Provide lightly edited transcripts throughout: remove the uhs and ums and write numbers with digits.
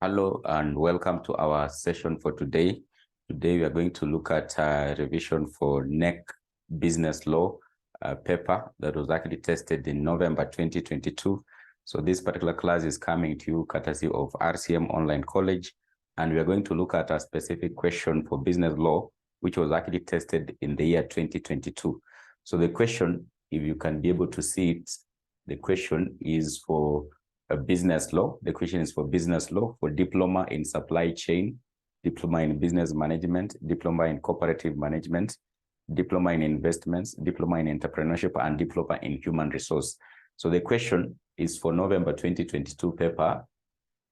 Hello and welcome to our session for today. Today we are going to look at revision for Knec Business Law paper that was actually tested in November 2022. So this particular class is coming to you courtesy of RCM Online College, and we are going to look at a specific question for business law, which was actually tested in the year 2022. So the question, if you can be able to see it, the question is for a business law. The question is for business law, for diploma in supply chain, diploma in business management, diploma in cooperative management, diploma in investments, diploma in entrepreneurship, and diploma in human resource. So the question is for November 2022 paper.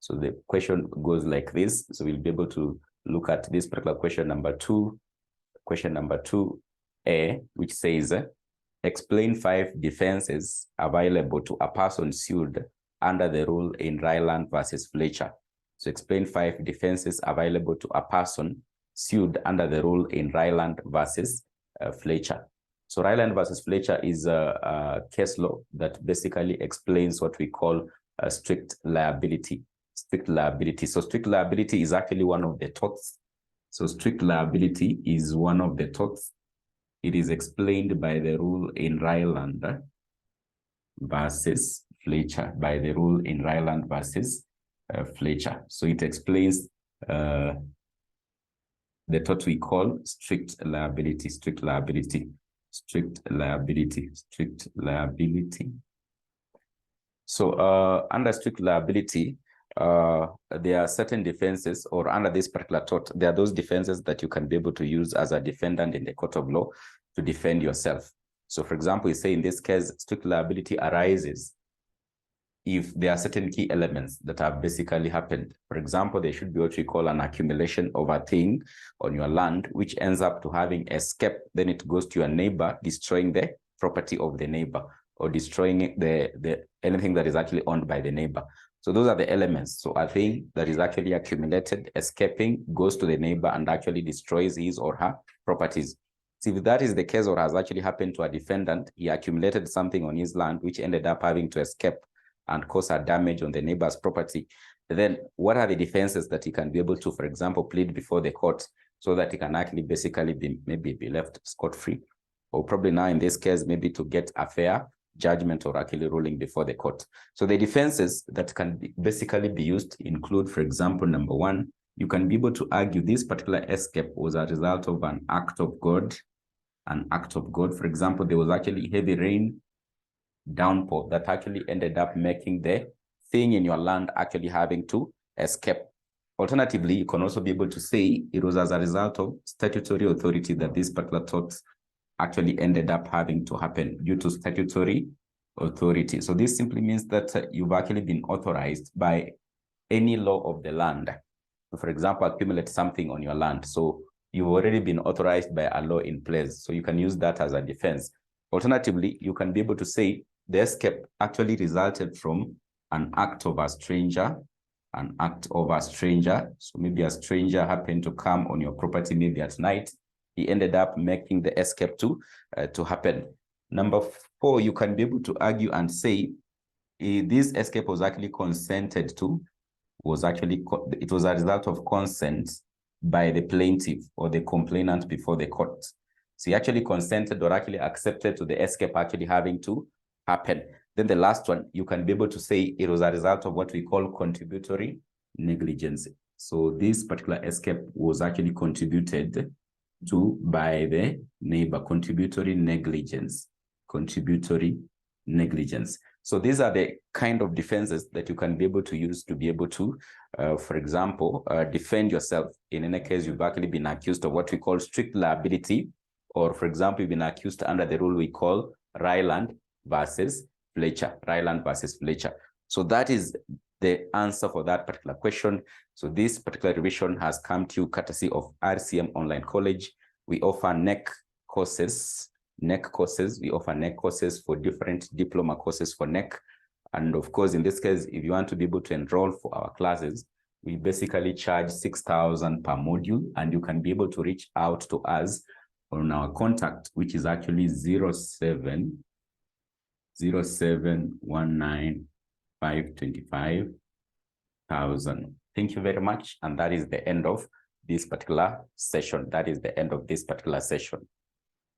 So the question goes like this. So we'll be able to look at this particular question number 2, question number 2A, which says, explain 5 defenses available to a person sued under the rule in Rylands versus Fletcher. So explain 5 defenses available to a person sued under the rule in Rylands versus Fletcher. So Rylands versus Fletcher is a case law that basically explains what we call a strict liability. Strict liability. So strict liability is actually one of the torts. So strict liability is one of the torts. It is explained by the rule in Rylands versus Fletcher, by the rule in Rylands versus Fletcher. So it explains the tort we call strict liability, strict liability, strict liability, strict liability. So under strict liability, there are certain defenses, or under this particular tort, there are those defenses that you can be able to use as a defendant in the court of law to defend yourself. So for example, you say in this case, strict liability arises if there are certain key elements that have basically happened. For example, there should be what we call an accumulation of a thing on your land, which ends up to having escape. Then it goes to your neighbor, destroying the property of the neighbor, or destroying anything that is actually owned by the neighbor. So those are the elements. So a thing that is actually accumulated, escaping, goes to the neighbor and actually destroys his or her properties. So if that is the case, or has actually happened to a defendant, he accumulated something on his land, which ended up having to escape and cause a damage on the neighbor's property, then what are the defenses that he can be able to, for example, plead before the court so that he can actually basically be left scot-free, or probably now in this case, maybe to get a fair judgment or actually ruling before the court. So the defenses that can basically be used include, for example, number 1, you can be able to argue this particular escape was a result of an act of God. An act of God. For example, there was actually heavy rain, downpour, that actually ended up making the thing in your land actually having to escape. Alternatively, you can also be able to say it was as a result of statutory authority that this particular tort actually ended up having to happen due to statutory authority. So this simply means that you've actually been authorized by any law of the land. So for example, accumulate something on your land. So you've already been authorized by a law in place. So you can use that as a defense. Alternatively, you can be able to say the escape actually resulted from an act of a stranger, an act of a stranger. So maybe a stranger happened to come on your property maybe at night. He ended up making the escape to happen. Number 4, you can be able to argue and say this escape was actually consented to, it was a result of consent by the plaintiff or the complainant before the court. So he actually consented or actually accepted to the escape actually having to happen. Then the last one, you can be able to say it was a result of what we call contributory negligence. So this particular escape was actually contributed to by the neighbor. Contributory negligence. Contributory negligence. So these are the kind of defenses that you can be able to use to be able to, for example, defend yourself in any case you've actually been accused of what we call strict liability, or for example, you've been accused under the rule we call Rylands versus Fletcher. Rylands versus Fletcher. So that is the answer for that particular question. So this particular revision has come to you courtesy of RCM Online College. We offer Knec courses. Knec courses. We offer Knec courses for different diploma courses for Knec. And of course, in this case, if you want to be able to enroll for our classes, we basically charge 6,000 per module, and you can be able to reach out to us on our contact, which is actually 0719 525,000. Thank you very much. And that is the end of this particular session. That is the end of this particular session.